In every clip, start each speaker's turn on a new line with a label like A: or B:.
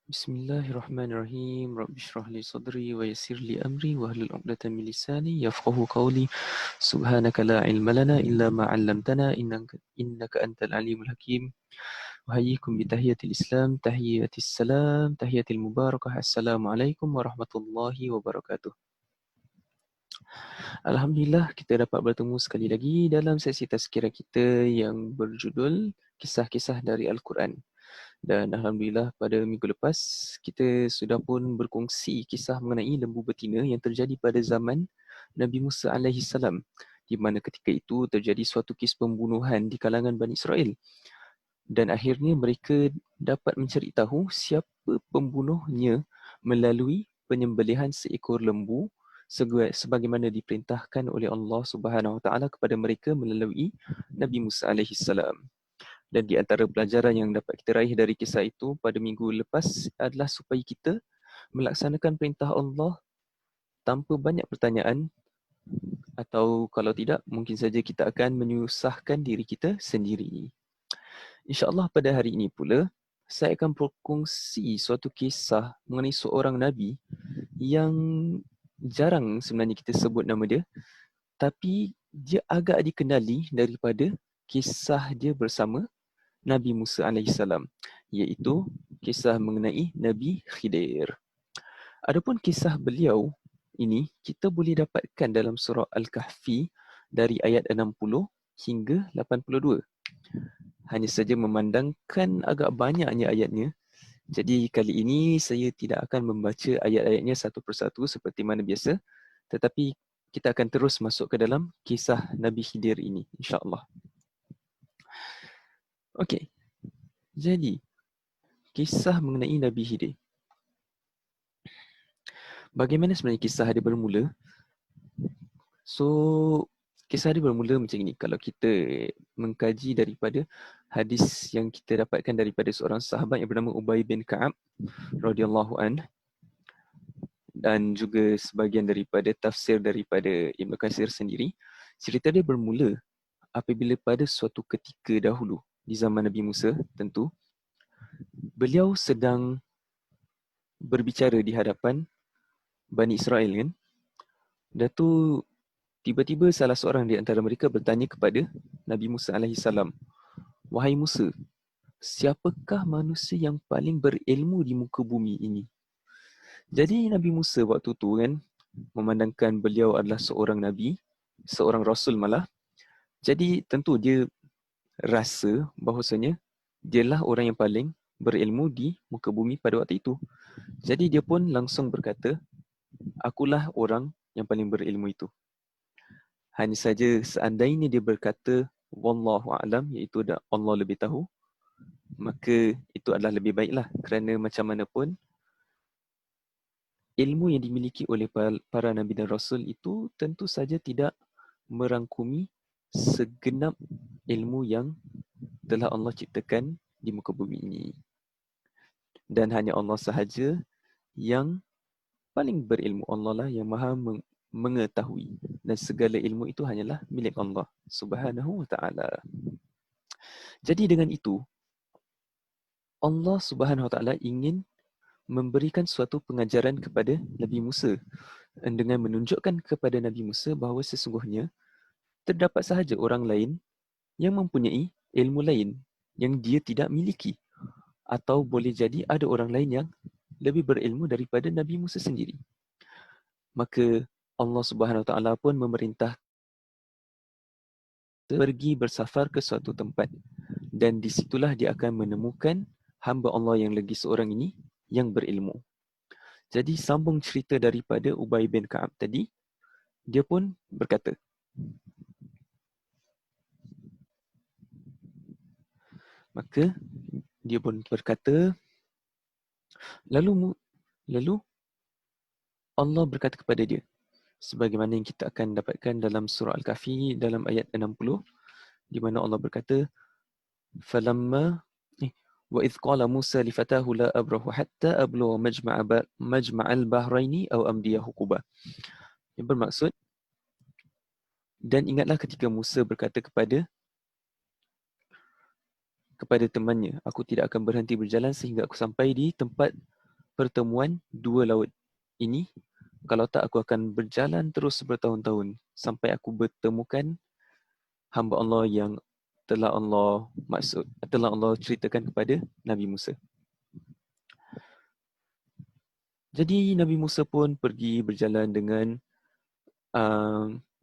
A: Bismillahirrahmanirrahim. Rabbi shrah li sadri wa yassir li amri wa hlul 'uqdatam min lisani yafqahu qawli. Subhanaka la ilma lana illa ma 'allamtana innaka antal alimul hakim. Uhayyikum bi tahiyatil Islam, tahiyatis salam, tahiyatil mubarakah. Assalamualaikum warahmatullahi wabarakatuh. Alhamdulillah kita dapat bertemu sekali lagi dalam sesi tazkirah kita yang berjudul Kisah-kisah dari Al-Quran. Dan Alhamdulillah pada minggu lepas kita sudah pun berkongsi kisah mengenai lembu betina yang terjadi pada zaman Nabi Musa alaihi salam, di mana ketika itu terjadi suatu kes pembunuhan di kalangan Bani Israel. Dan akhirnya mereka dapat mencari tahu siapa pembunuhnya melalui penyembelihan seekor lembu sebagaimana diperintahkan oleh Allah Subhanahu Wa Taala kepada mereka melalui Nabi Musa alaihi salam. Dan di antara pelajaran yang dapat kita raih dari kisah itu pada minggu lepas adalah supaya kita melaksanakan perintah Allah tanpa banyak pertanyaan, atau kalau tidak mungkin saja kita akan menyusahkan diri kita sendiri. InsyaAllah pada hari ini pula saya akan berkongsi suatu kisah mengenai seorang Nabi yang jarang sebenarnya kita sebut nama dia, tapi dia agak dikenali daripada kisah dia bersama Nabi Musa AS, iaitu kisah mengenai Nabi Khidir. Adapun kisah beliau ini kita boleh dapatkan dalam surah Al-Kahfi dari ayat 60 hingga 82. Hanya saja memandangkan agak banyaknya ayatnya, jadi kali ini saya tidak akan membaca ayat-ayatnya satu persatu seperti mana biasa, tetapi kita akan terus masuk ke dalam kisah Nabi Khidir ini, insya-Allah. Okey. Jadi, kisah mengenai Nabi Khidir. Bagaimana sebenarnya kisah dia bermula? So, kisah dia bermula macam ini. Kalau kita mengkaji daripada hadis yang kita dapatkan daripada seorang sahabat yang bernama Ubay bin Ka'ab radhiyallahu an, dan juga sebahagian daripada tafsir daripada Ibn Katsir sendiri, cerita dia bermula apabila pada suatu ketika dahulu di zaman Nabi Musa, tentu beliau sedang berbicara di hadapan Bani Israel kan. Dan tu tiba-tiba salah seorang di antara mereka bertanya kepada Nabi Musa alaihi salam, "Wahai Musa, siapakah manusia yang paling berilmu di muka bumi ini?" Jadi Nabi Musa waktu tu kan, memandangkan beliau adalah seorang nabi, seorang rasul malah. Jadi tentu dia rasa bahawasanya dialah orang yang paling berilmu di muka bumi pada waktu itu. Jadi dia pun langsung berkata, "Akulah orang yang paling berilmu itu." Hanya saja seandainya dia berkata wallahu a'lam, iaitu Allah lebih tahu, maka itu adalah lebih baiklah, kerana macam mana pun ilmu yang dimiliki oleh para nabi dan rasul itu tentu saja tidak merangkumi segenap ilmu yang telah Allah ciptakan di muka bumi ini. Dan hanya Allah sahaja yang paling berilmu. Allah lah yang maha mengetahui, dan segala ilmu itu hanyalah milik Allah Subhanahu wa taala. Jadi dengan itu Allah Subhanahu wa taala ingin memberikan suatu pengajaran kepada Nabi Musa dengan menunjukkan kepada Nabi Musa bahawa sesungguhnya terdapat sahaja orang lain yang mempunyai ilmu lain yang dia tidak miliki, atau boleh jadi ada orang lain yang lebih berilmu daripada Nabi Musa sendiri. Maka Allah Subhanahu Wa Taala pun memerintah pergi bersafar ke suatu tempat, dan di situlah dia akan menemukan hamba Allah yang lagi seorang ini yang berilmu. Jadi sambung cerita daripada Ubay bin Ka'ab tadi, dia pun berkata, maka dia pun berkata, lalu Allah berkata kepada dia, sebagaimana yang kita akan dapatkan dalam surah Al-Kahfi dalam ayat 60, di mana Allah berkata, falamma wa idh qala Musa li fatahu la abrahu hatta ablugha majma'al bahraini aw amdiya huquba. Yang bermaksud, dan ingatlah ketika Musa berkata kepada temannya, aku tidak akan berhenti berjalan sehingga aku sampai di tempat pertemuan dua laut ini, kalau tak aku akan berjalan terus bertahun-tahun sampai aku bertemukan hamba Allah yang telah Allah ceritakan kepada Nabi Musa. Jadi Nabi Musa pun pergi berjalan dengan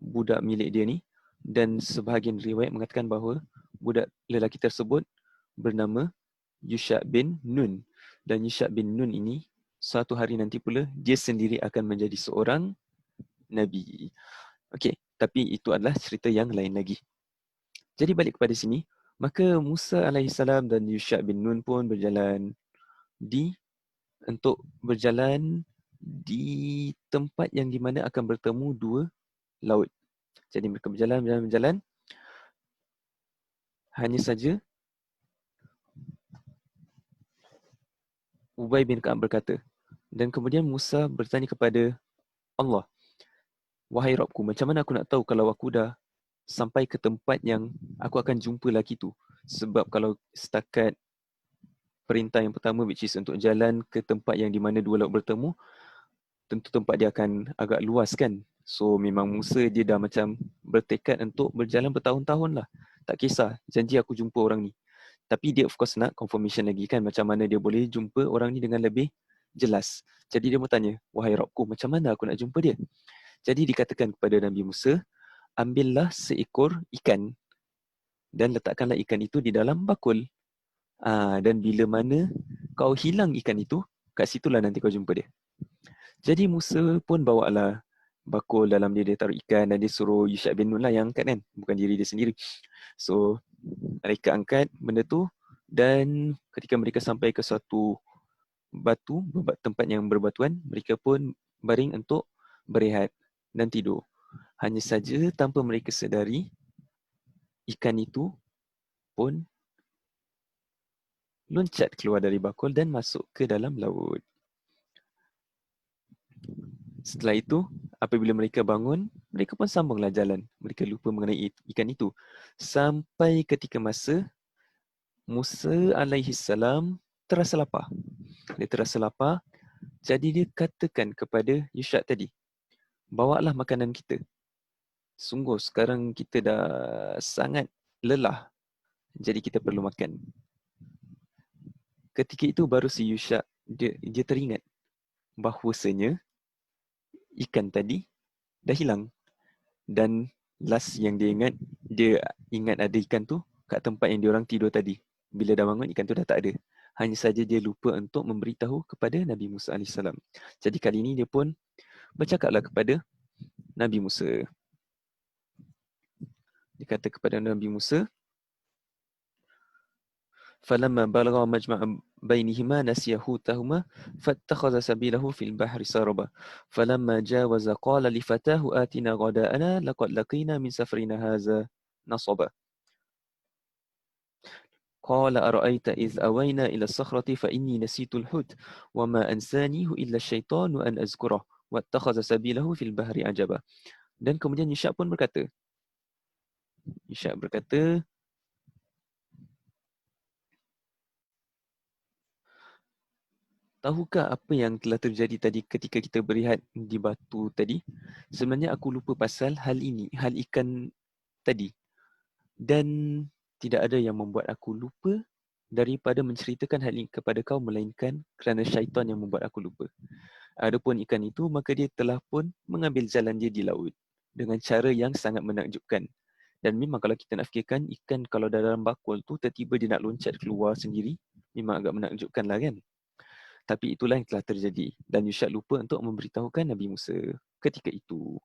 A: budak milik dia ni, dan sebahagian riwayat mengatakan bahawa budak lelaki tersebut bernama Yusha bin Nun, dan Yusha bin Nun ini suatu hari nanti pula dia sendiri akan menjadi seorang Nabi. Okey, tapi itu adalah cerita yang lain lagi. Jadi balik kepada sini, maka Musa alaihissalam dan Yusha bin Nun pun berjalan di tempat yang di mana akan bertemu dua laut. Jadi mereka berjalan. Hanya saja Ubay bin Ka'ab berkata, dan kemudian Musa bertanya kepada Allah, wahai Rabbku, macam mana aku nak tahu kalau aku dah sampai ke tempat yang aku akan jumpa lelaki tu? Sebab kalau setakat perintah yang pertama, which is untuk jalan ke tempat yang di mana dua laut bertemu, tentu tempat dia akan agak luas kan. So memang Musa dia dah macam bertekad untuk berjalan bertahun-tahun lah. Tak kisah, janji aku jumpa orang ni. Tapi dia of course nak confirmation lagi kan, macam mana dia boleh jumpa orang ni dengan lebih jelas. Jadi dia bertanya, wahai Rabbku, macam mana aku nak jumpa dia? Jadi dikatakan kepada Nabi Musa, ambillah seekor ikan dan letakkanlah ikan itu di dalam bakul. Dan bila mana kau hilang ikan itu, kat situlah nanti kau jumpa dia. Jadi Musa pun bawa lah bakul, dalam dia taruh ikan, dan dia suruh Yusha bin Nun lah yang angkat kan, bukan diri dia sendiri. So mereka angkat benda tu, dan ketika mereka sampai ke suatu tempat yang berbatuan, mereka pun baring untuk berehat dan tidur. Hanya saja tanpa mereka sedari, ikan itu pun loncat keluar dari bakul dan masuk ke dalam laut. Setelah itu, apabila mereka bangun, mereka pun sambunglah jalan. Mereka lupa mengenai ikan itu. Sampai ketika masa Musa alaihissalam terasa lapar. Dia terasa lapar, jadi dia katakan kepada Yusha tadi, bawalah makanan kita. Sungguh sekarang kita dah sangat lelah, jadi kita perlu makan. Ketika itu baru si Yusha dia teringat bahawasanya ikan tadi dah hilang. Dan last yang dia ingat ada ikan tu kat tempat yang diorang tidur tadi. Bila dah bangun, ikan tu dah tak ada. Hanya saja dia lupa untuk memberitahu kepada Nabi Musa AS. Jadi kali ini dia pun bercakaplah kepada Nabi Musa. Dia kata kepada Nabi Musa, فَلَمَّا بَلَغَا مَجْمَعَ بَيْنِهِمَا نَسِيَ حُوتَهُمَا فَاتَّخَذَ سَبِيلَهُ فِي الْبَحْرِ سَرَبًا فَلَمَّا جَاوَزَ قَالَ لِفَتَاهُ آتِنَا غَدَاءَنَا لَقَدْ لَقِينَا مِنْ سَفَرِنَا هَذَا نَصَبًا قال أرأيت إذ أوينا إلى الصخرة فإني نسيت الحوت وما أنسانيه إلا الشيطان أن أذكره واتخذ سبيله في البحر عجبا. Dan kemudian Yusha pun berkata, tahukah apa yang telah terjadi tadi ketika kita berehat di batu tadi? Sebenarnya aku lupa pasal hal ini, hal ikan tadi. Dan tidak ada yang membuat aku lupa daripada menceritakan hal ini kepada kau, melainkan kerana syaitan yang membuat aku lupa. Adapun ikan itu, maka dia telah pun mengambil jalan dia di laut dengan cara yang sangat menakjubkan. Dan memang kalau kita nak fikirkan, ikan kalau dalam bakul tu tiba-tiba dia nak loncat keluar sendiri, memang agak menakjubkan lah kan. Tapi itulah yang telah terjadi. Dan Yusha lupa untuk memberitahukan Nabi Musa ketika itu.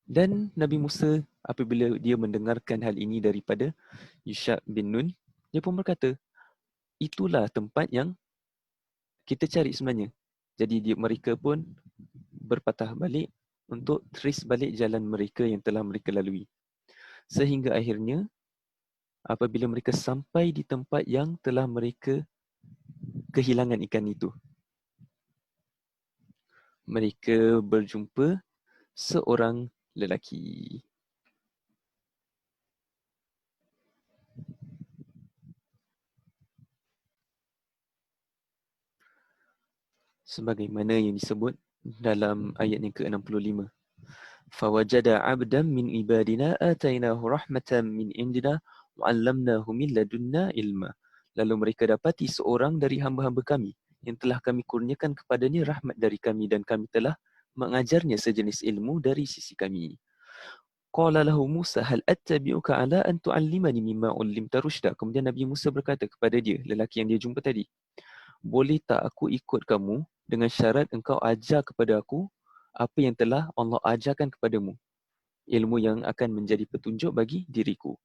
A: Dan Nabi Musa apabila dia mendengarkan hal ini daripada Yusha bin Nun, dia pun berkata, itulah tempat yang kita cari sebenarnya. Jadi mereka pun berpatah balik untuk trace balik jalan mereka yang telah mereka lalui. Sehingga akhirnya apabila mereka sampai di tempat yang telah mereka kehilangan ikan itu, mereka berjumpa seorang lelaki. sebagaimana yang disebut dalam ayat yang ke-65. Fawajada 'abdan min ibadina atainahu rahmatan min indina wa 'allamnahu min ladunna ilma. Lalu mereka dapati seorang dari hamba-hamba kami yang telah kami kurniakan kepadanya rahmat dari kami dan kami telah mengajarnya sejenis ilmu dari sisi kami. Qala lahu Musa hal attabi'uka ala an tu'allimani mimma 'ullimta rusyda. Kemudian Nabi Musa berkata kepada dia, lelaki yang dia jumpa tadi, boleh tak aku ikut kamu dengan syarat engkau ajar kepada aku apa yang telah Allah ajarkan kepadamu, ilmu yang akan menjadi petunjuk bagi diriku.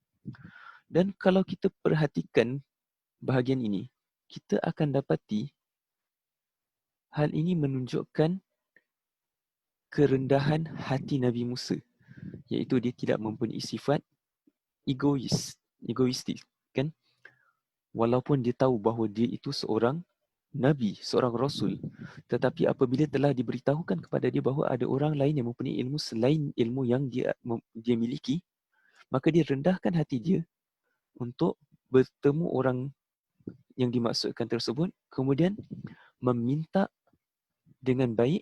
A: Dan kalau kita perhatikan bahagian ini, kita akan dapati hal ini menunjukkan kerendahan hati Nabi Musa, iaitu dia tidak mempunyai sifat egoistik, kan? Walaupun dia tahu bahawa dia itu seorang Nabi, seorang Rasul, tetapi apabila telah diberitahukan kepada dia bahawa ada orang lain yang mempunyai ilmu selain ilmu yang dia miliki, maka dia rendahkan hati dia untuk bertemu orang yang dimaksudkan tersebut, kemudian meminta dengan baik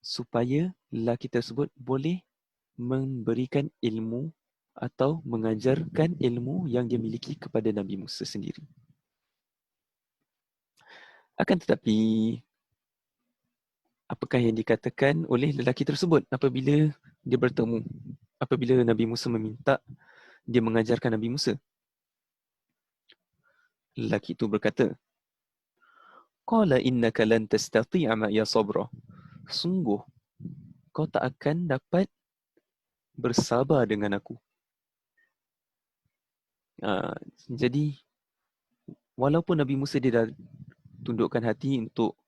A: supaya lelaki tersebut boleh memberikan ilmu atau mengajarkan ilmu yang dia miliki kepada Nabi Musa sendiri. Akan tetapi, apakah yang dikatakan oleh lelaki tersebut apabila dia bertemu, apabila Nabi Musa meminta dia mengajarkan Nabi Musa? Lelaki itu berkata, Qala innaka lan tastati'a ma'iya sabra. Sungguh, kau tak akan dapat bersabar dengan aku. Jadi, walaupun Nabi Musa dia dah tundukkan hati untuk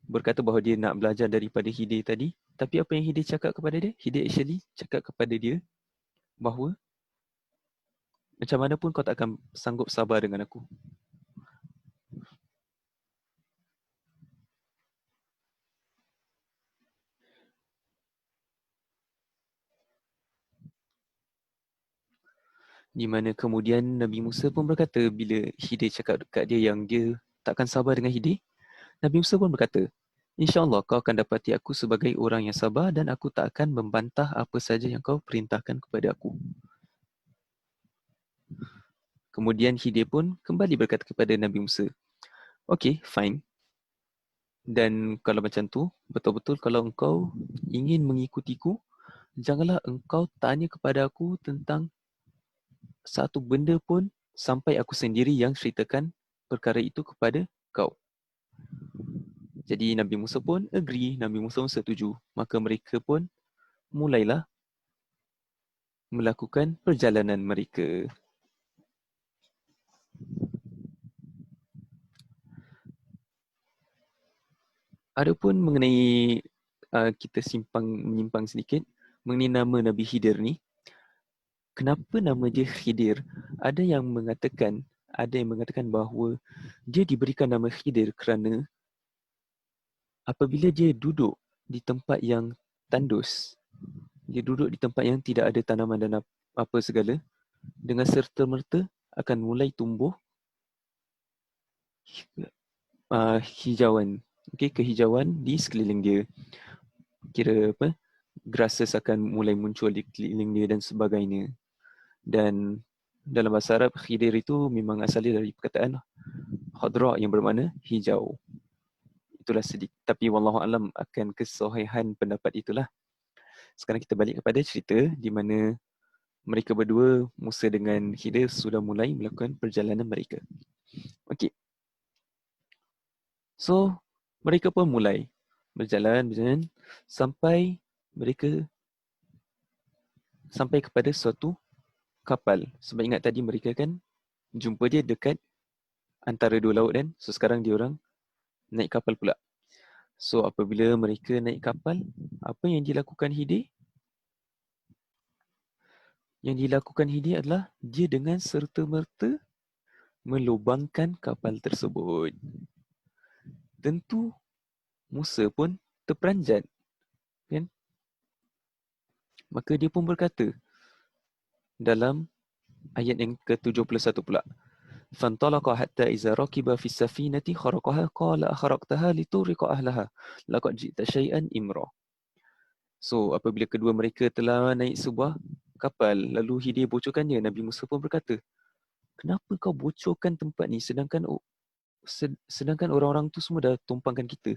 A: berkata bahawa dia nak belajar daripada Khidir tadi, tapi apa yang Khidir cakap kepada dia? Khidir actually cakap kepada dia bahawa macam mana pun kau tak akan sanggup sabar dengan aku. Di mana kemudian Nabi Musa pun berkata bila Khidir cakap dekat dia yang dia takkan sabar dengan Khidir, Nabi Musa pun berkata, InsyaAllah kau akan dapati aku sebagai orang yang sabar dan aku tak akan membantah apa saja yang kau perintahkan kepada aku. Kemudian Khidir pun kembali berkata kepada Nabi Musa, okay, fine. Dan kalau macam tu, betul-betul kalau engkau ingin mengikutiku, janganlah engkau tanya kepada aku tentang satu benda pun sampai aku sendiri yang ceritakan perkara itu kepada kau. Jadi Nabi Musa pun agree, Nabi Musa pun setuju. Maka mereka pun mulailah melakukan perjalanan mereka. Adapun mengenai kita menyimpang sedikit mengenai nama Nabi Khidir ni, kenapa nama dia Khidir? Ada yang mengatakan bahawa dia diberikan nama Khidir kerana apabila dia duduk di tempat yang tandus, dia duduk di tempat yang tidak ada tanaman dan apa segala, dengan serta-merta akan mulai tumbuh hijauan, kehijauan di sekeliling dia. Kira apa? Grasses akan mulai muncul di sekeliling dia dan sebagainya. Dan dalam bahasa Arab, Khidir itu memang asalnya dari perkataan khadra yang bermakna hijau. Itulah sedikit. Tapi wallahualam akan kesahihan pendapat itulah. Sekarang kita balik kepada cerita di mana mereka berdua, Musa dengan Khidir, sudah mulai melakukan perjalanan mereka. Okey. So, mereka pun mulai berjalan sampai mereka sampai kepada suatu kapal. Sebab ingat tadi mereka kan jumpa dia dekat antara dua laut kan. So, sekarang dia orang naik kapal pula. So, apabila mereka naik kapal, apa yang dilakukan Khidir? Yang dilakukan Khidir adalah dia dengan serta-merta melubangkan kapal tersebut. Tentu Musa pun terperanjat, kan? Maka dia pun berkata dalam ayat yang ke-71 pula, فانطلق حتى إذا ركب في السفينة خرقها قال أخرقتها لتغرق أهلها لقد جئت شيئا إمرا. So, apabila kedua mereka telah naik sebuah kapal, lalu Hidir bocorkannya, Nabi Musa pun berkata, kenapa kau bocorkan tempat ni sedangkan orang-orang tu semua dah tumpangkan kita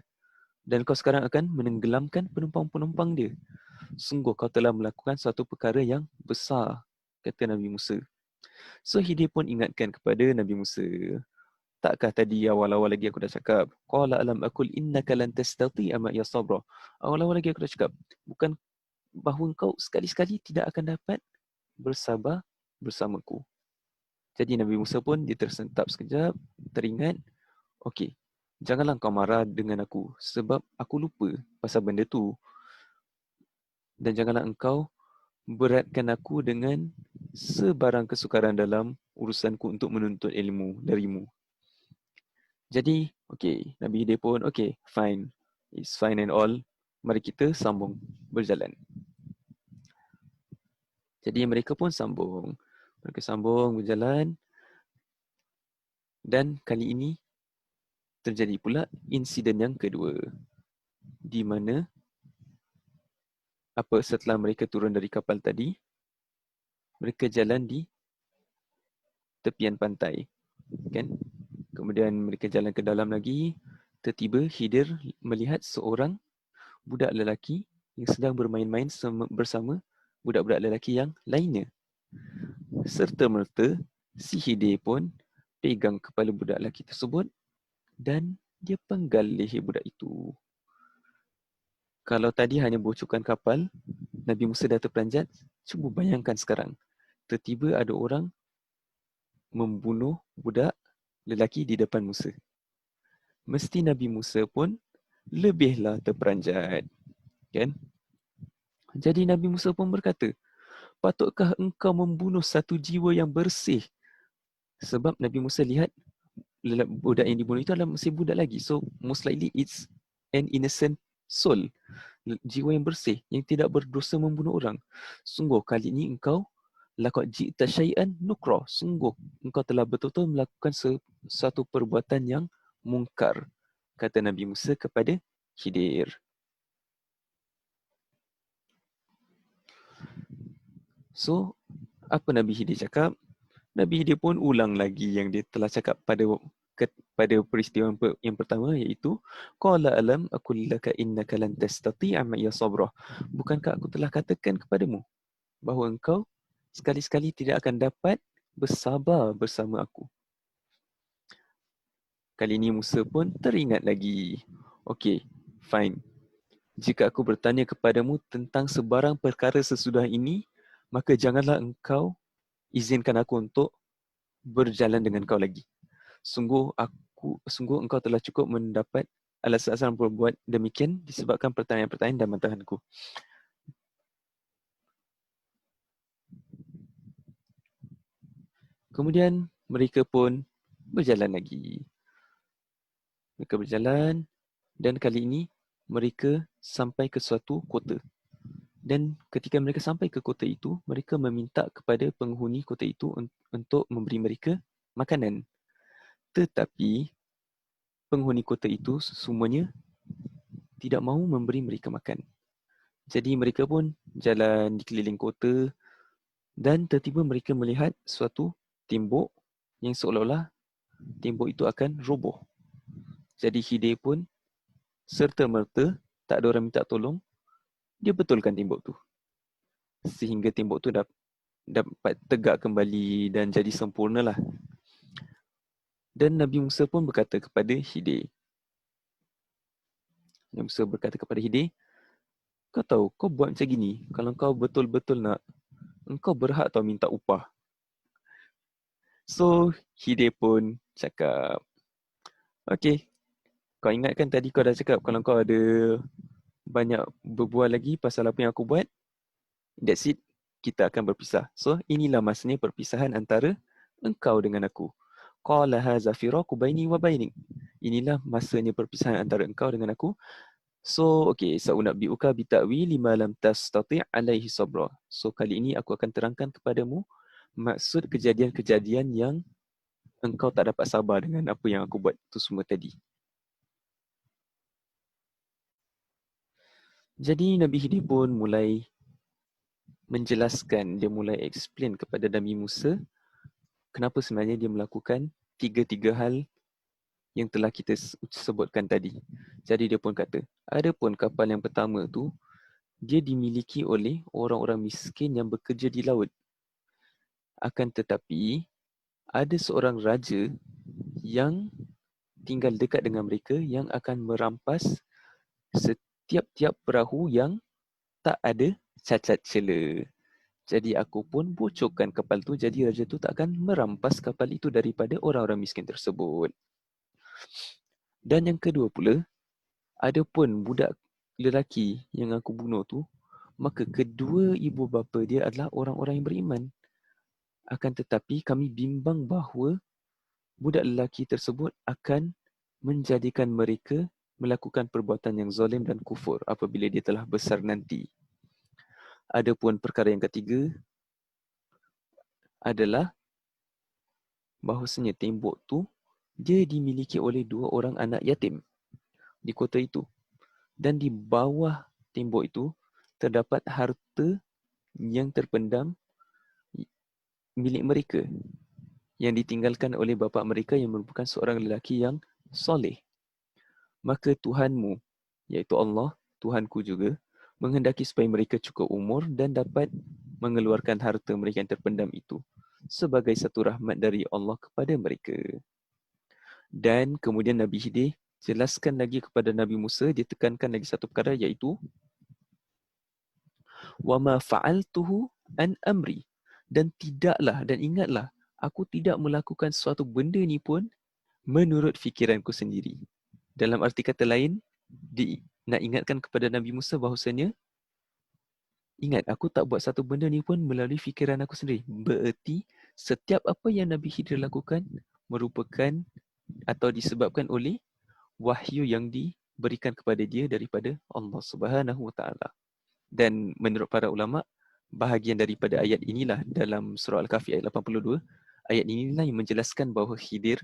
A: dan kau sekarang akan menenggelamkan penumpang-penumpang dia. Sungguh kau telah melakukan suatu perkara yang besar, kata Nabi Musa. So Hidir pun ingatkan kepada Nabi Musa, takkah tadi awal-awal lagi aku dah cakap, qala alam aqul innaka lan tastati'a ma'iya sabra. Awal-awal lagi aku dah cakap, bukan bahawa kau sekali-sekali tidak akan dapat bersabar bersamaku. Jadi Nabi Musa pun dia tersentap sekejap, teringat, okey, janganlah kau marah dengan aku sebab aku lupa pasal benda tu. Dan janganlah engkau beratkan aku dengan sebarang kesukaran dalam urusanku untuk menuntut ilmu darimu. Jadi, okey, Nabi Hidir pun, okey, fine. It's fine and all. Mari kita sambung berjalan. Jadi mereka pun sambung. Mereka sambung berjalan. Dan kali ini terjadi pula insiden yang kedua. Di mana setelah mereka turun dari kapal tadi, mereka jalan di tepian pantai. Kan? Kemudian mereka jalan ke dalam lagi, tiba-tiba Hidir melihat seorang budak lelaki yang sedang bermain-main bersama budak-budak lelaki yang lainnya. Serta-merta si Hidir pun pegang kepala budak lelaki tersebut dan dia penggal leher budak itu. Kalau tadi hanya bocorkan kapal, Nabi Musa dah terperanjat, cuba bayangkan sekarang. Tiba-tiba ada orang membunuh budak lelaki di depan Musa. Mesti Nabi Musa pun lebihlah terperanjat. Kan? Jadi Nabi Musa pun berkata, patutkah engkau membunuh satu jiwa yang bersih? Sebab Nabi Musa lihat budak yang dibunuh itu adalah masih budak lagi. So, most likely it's an innocent soul. Jiwa yang bersih, yang tidak berdosa membunuh orang. Sungguh kali ini engkau laqad ji'ta syai'an nukra. Sungguh engkau telah betul-betul melakukan suatu perbuatan yang mungkar, kata Nabi Musa kepada Hidir. So, apa Nabi Hidir cakap? Nabi Hidir pun ulang lagi yang dia telah cakap pada peristiwa yang pertama, iaitu qala alam aqul laka innaka lan tastati'a ma'iya sabra. Bukankah aku telah katakan kepadamu bahawa engkau sekali-sekali tidak akan dapat bersabar bersama aku. Kali ini Musa pun teringat lagi. Okey, fine. Jika aku bertanya kepadamu tentang sebarang perkara sesudah ini, maka janganlah engkau izinkan aku untuk berjalan dengan kau lagi. Sungguh engkau telah cukup mendapat alasan berbuat demikian disebabkan pertanyaan-pertanyaan dan bantahanku. Kemudian mereka pun berjalan lagi. Mereka berjalan dan kali ini mereka sampai ke suatu kota. Dan ketika mereka sampai ke kota itu, mereka meminta kepada penghuni kota itu untuk memberi mereka makanan. Tetapi penghuni kota itu semuanya tidak mahu memberi mereka makan. Jadi mereka pun jalan di keliling kota dan tiba-tiba mereka melihat suatu tembok yang seolah-olah tembok itu akan roboh. Jadi Hidir pun serta-merta, tak ada orang minta tolong, dia betulkan tembok tu. Sehingga tembok tu dapat tegak kembali dan jadi sempurnalah. Dan Nabi Musa pun berkata kepada Hidir. Nabi Musa berkata kepada Hidir, kau tahu, kau buat macam gini, kalau kau betul-betul nak, engkau berhak tau minta upah. So, Hidir pun cakap, okey, kau ingatkan tadi kau dah cakap kalau kau ada banyak berbual lagi pasal apa yang aku buat, that's it, kita akan berpisah. So, inilah masanya perpisahan antara engkau dengan aku. Qala hadza firaqu baini wa bainik. Inilah masanya perpisahan antara engkau dengan aku. So, okey, sa'unabbi'uka bita'wili ma lam tastati' alaihi sabra. So, kali ini aku akan terangkan kepadamu maksud kejadian-kejadian yang engkau tak dapat sabar dengan apa yang aku buat itu semua tadi. Jadi Nabi Khidir pun mulai menjelaskan, dia mulai explain kepada Nabi Musa kenapa sebenarnya dia melakukan tiga-tiga hal yang telah kita sebutkan tadi. Jadi dia pun kata, adapun kapal yang pertama tu, dia dimiliki oleh orang-orang miskin yang bekerja di laut. Akan tetapi, ada seorang raja yang tinggal dekat dengan mereka yang akan merampas setiap-tiap perahu yang tak ada cacat cela. Jadi aku pun bocorkan kapal tu, jadi raja tu tak akan merampas kapal itu daripada orang-orang miskin tersebut. Dan yang kedua pula, ada pun budak lelaki yang aku bunuh tu, maka kedua ibu bapa dia adalah orang-orang yang beriman. Akan tetapi kami bimbang bahawa budak lelaki tersebut akan menjadikan mereka melakukan perbuatan yang zalim dan kufur apabila dia telah besar nanti. Adapun perkara yang ketiga adalah bahawasanya tembok tu dia dimiliki oleh dua orang anak yatim di kota itu. Dan di bawah tembok itu terdapat harta yang terpendam milik mereka yang ditinggalkan oleh bapa mereka yang merupakan seorang lelaki yang soleh. Maka Tuhanmu, iaitu Allah, Tuhanku juga, menghendaki supaya mereka cukup umur dan dapat mengeluarkan harta mereka yang terpendam itu sebagai satu rahmat dari Allah kepada mereka. Dan kemudian Nabi Khidir jelaskan lagi kepada Nabi Musa, dia tekankan lagi satu perkara iaitu وَمَا فَعَلْتُهُ an amri. Dan tidaklah, dan ingatlah, aku tidak melakukan suatu benda ni pun menurut fikiranku sendiri. Dalam arti kata lain, nak ingatkan kepada Nabi Musa bahawasanya, ingat, aku tak buat satu benda ni pun melalui fikiran aku sendiri. Bererti, setiap apa yang Nabi Khidir lakukan merupakan atau disebabkan oleh wahyu yang diberikan kepada dia daripada Allah Subhanahu Wa Taala. Dan menurut para ulama, bahagian daripada ayat inilah dalam surah Al-Kahfi ayat 82, ayat inilah yang menjelaskan bahawa Khidir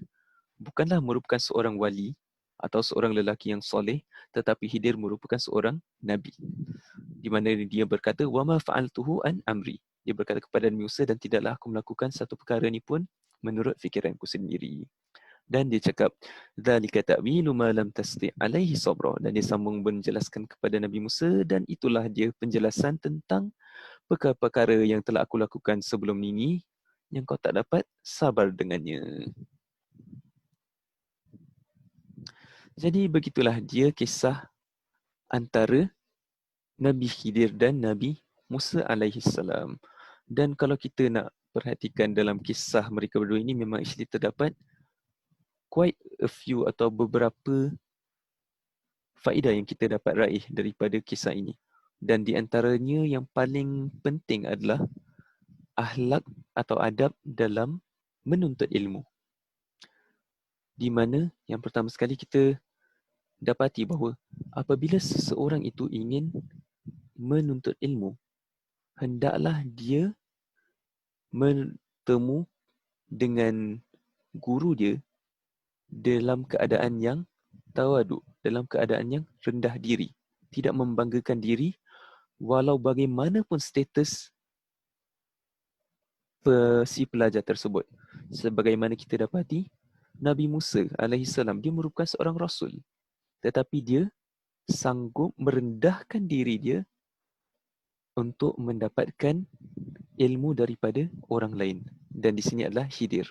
A: bukanlah merupakan seorang wali atau seorang lelaki yang soleh, tetapi Khidir merupakan seorang nabi. Di mana dia berkata, وَمَا فَعَلْتُهُ an amri. Dia berkata kepada Nabi Musa, dan tidaklah aku melakukan satu perkara ni pun menurut fikiranku sendiri. Dan dia cakap, ذَلِكَ تَأْوِيلُ مَا لَمْ تَسْتِعْ عَلَيْهِ صَبْرًا. Dan dia sambung menjelaskan kepada Nabi Musa, dan itulah dia penjelasan tentang perkara-perkara yang telah aku lakukan sebelum ini yang kau tak dapat sabar dengannya. Jadi begitulah dia kisah antara Nabi Khidir dan Nabi Musa alaihi salam. Dan kalau kita nak perhatikan dalam kisah mereka berdua ini, memang actually terdapat quite a few atau beberapa faedah yang kita dapat raih daripada kisah ini. Dan di antaranya yang paling penting adalah akhlak atau adab dalam menuntut ilmu. Di mana yang pertama sekali kita dapati bahawa apabila seseorang itu ingin menuntut ilmu, hendaklah dia bertemu dengan guru dia dalam keadaan yang tawaduk, dalam keadaan yang rendah diri, tidak membanggakan diri walau bagaimanapun status si pelajar tersebut. Sebagaimana kita dapati, Nabi Musa alaihissalam, dia merupakan seorang rasul, tetapi dia sanggup merendahkan diri dia untuk mendapatkan ilmu daripada orang lain. Dan di sini adalah Khidir.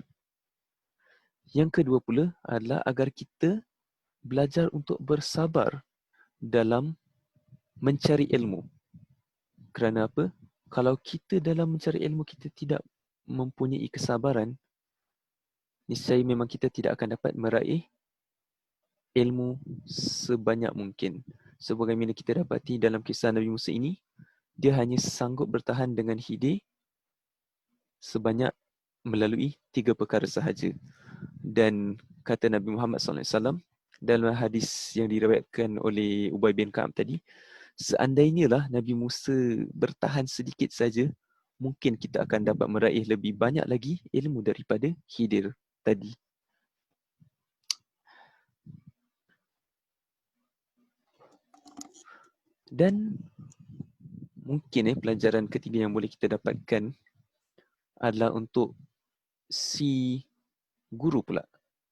A: Yang kedua pula adalah agar kita belajar untuk bersabar dalam mencari ilmu. Kerana apa? Kalau kita dalam mencari ilmu kita tidak mempunyai kesabaran, niscaya memang kita tidak akan dapat meraih ilmu sebanyak mungkin. Sebagaimana kita dapati dalam kisah Nabi Musa ini, dia hanya sanggup bertahan dengan Khidir sebanyak melalui 3 perkara sahaja. Dan kata Nabi Muhammad SAW dalam hadis yang diriwayatkan oleh Ubay bin Ka'ab tadi, seandainya lah Nabi Musa bertahan sedikit saja, mungkin kita akan dapat meraih lebih banyak lagi ilmu daripada Khidir. tadi. Dan mungkin pelajaran ketiga yang boleh kita dapatkan adalah untuk si guru pula,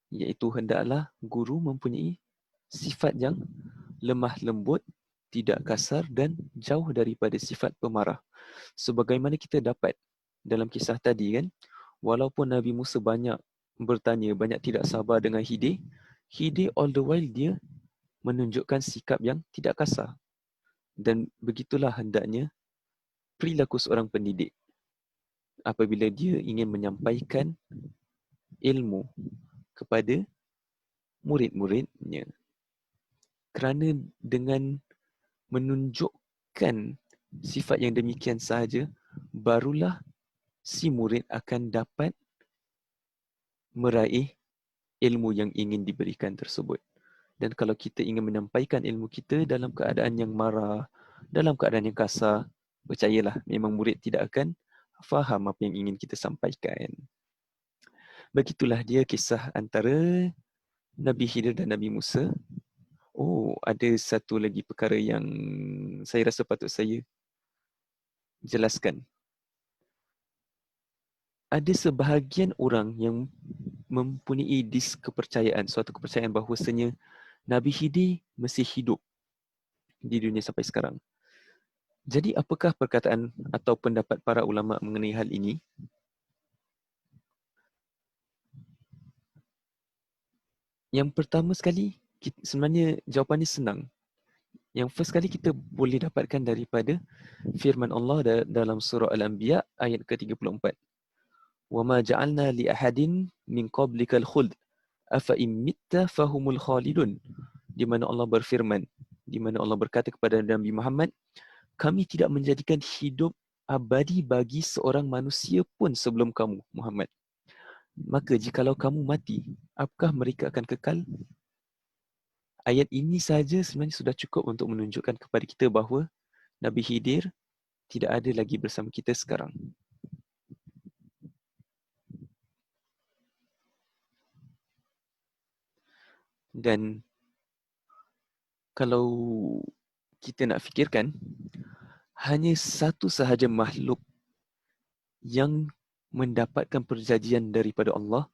A: iaitu hendaklah guru mempunyai sifat yang lemah lembut, tidak kasar dan jauh daripada sifat pemarah. Sebagaimana kita dapat dalam kisah tadi kan, walaupun Nabi Musa banyak bertanya, banyak tidak sabar dengan Khidir, Khidir all the while dia menunjukkan sikap yang tidak kasar. Dan begitulah hendaknya perilaku seorang pendidik apabila dia ingin menyampaikan ilmu kepada murid-muridnya. Kerana dengan menunjukkan sifat yang demikian sahaja, barulah si murid akan dapat meraih ilmu yang ingin diberikan tersebut. Dan kalau kita ingin menyampaikan ilmu kita dalam keadaan yang marah, dalam keadaan yang kasar, percayalah memang murid tidak akan faham apa yang ingin kita sampaikan. Begitulah dia kisah antara Nabi Khidir dan Nabi Musa. Oh, ada satu lagi perkara yang saya rasa patut saya jelaskan. Ada sebahagian orang yang mempunyai kepercayaan, suatu kepercayaan bahawasanya Nabi Khidir masih hidup di dunia sampai sekarang. Jadi apakah perkataan atau pendapat para ulama mengenai hal ini? Yang pertama sekali, sebenarnya jawapannya senang. Yang first kali kita boleh dapatkan daripada firman Allah dalam surah Al-Anbiya ayat ke-34. وَمَا جَعَلْنَا لِأَحَدٍ مِنْ قَبْلِكَ الْخُلْدِ أَفَإِنْ مِتَّ فَهُمُ الْخَالِدُونَ. Di mana Allah berfirman, di mana Allah berkata kepada Nabi Muhammad, kami tidak menjadikan hidup abadi bagi seorang manusia pun sebelum kamu, Muhammad. Maka jikalau kamu mati, apakah mereka akan kekal? Ayat ini saja sebenarnya sudah cukup untuk menunjukkan kepada kita bahawa Nabi Khidir tidak ada lagi bersama kita sekarang. Dan kalau kita nak fikirkan, hanya satu sahaja makhluk yang mendapatkan perjanjian daripada Allah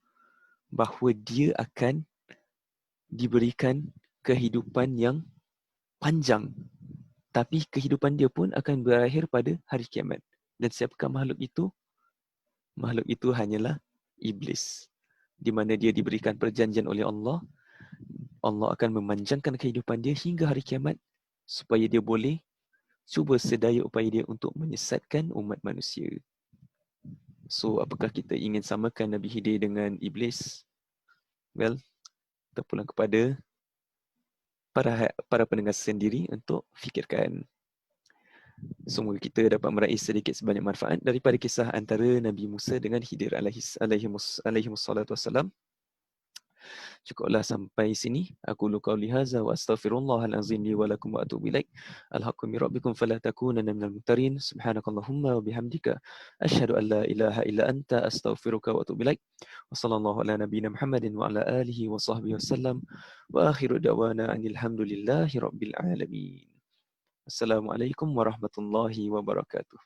A: bahawa dia akan diberikan kehidupan yang panjang. Tapi kehidupan dia pun akan berakhir pada hari kiamat. Dan siapakah makhluk itu? Makhluk itu hanyalah iblis. Di mana dia diberikan perjanjian oleh Allah, Allah akan memanjangkan kehidupan dia hingga hari kiamat supaya dia boleh cuba sedaya upaya dia untuk menyesatkan umat manusia. So, apakah kita ingin samakan Nabi Khidir dengan iblis? Well, terpulang kepada para pendengar sendiri untuk fikirkan. Semoga kita dapat meraih sedikit sebanyak manfaat daripada kisah antara Nabi Musa dengan Khidir alaihi wassalatu wassalam. Cukuplah sampai sini. Aku lu qauli hadza wa astaghfirullahal azim li wa lakum wa atubu ilaik. Alhaqqu min rabbikum fala takunanna minal mumtarin. Subhanakallahumma wa bihamdika asyhadu an la ilaha illa anta astaghfiruka wa atubu ilaik. Wa sallallahu ala nabiyyina Muhammadin wa ala alihi wa sahbihi wasallam. Wa akhiru da'wana anil hamdulillahi rabbil alamin. Assalamualaikum warahmatullahi wabarakatuh.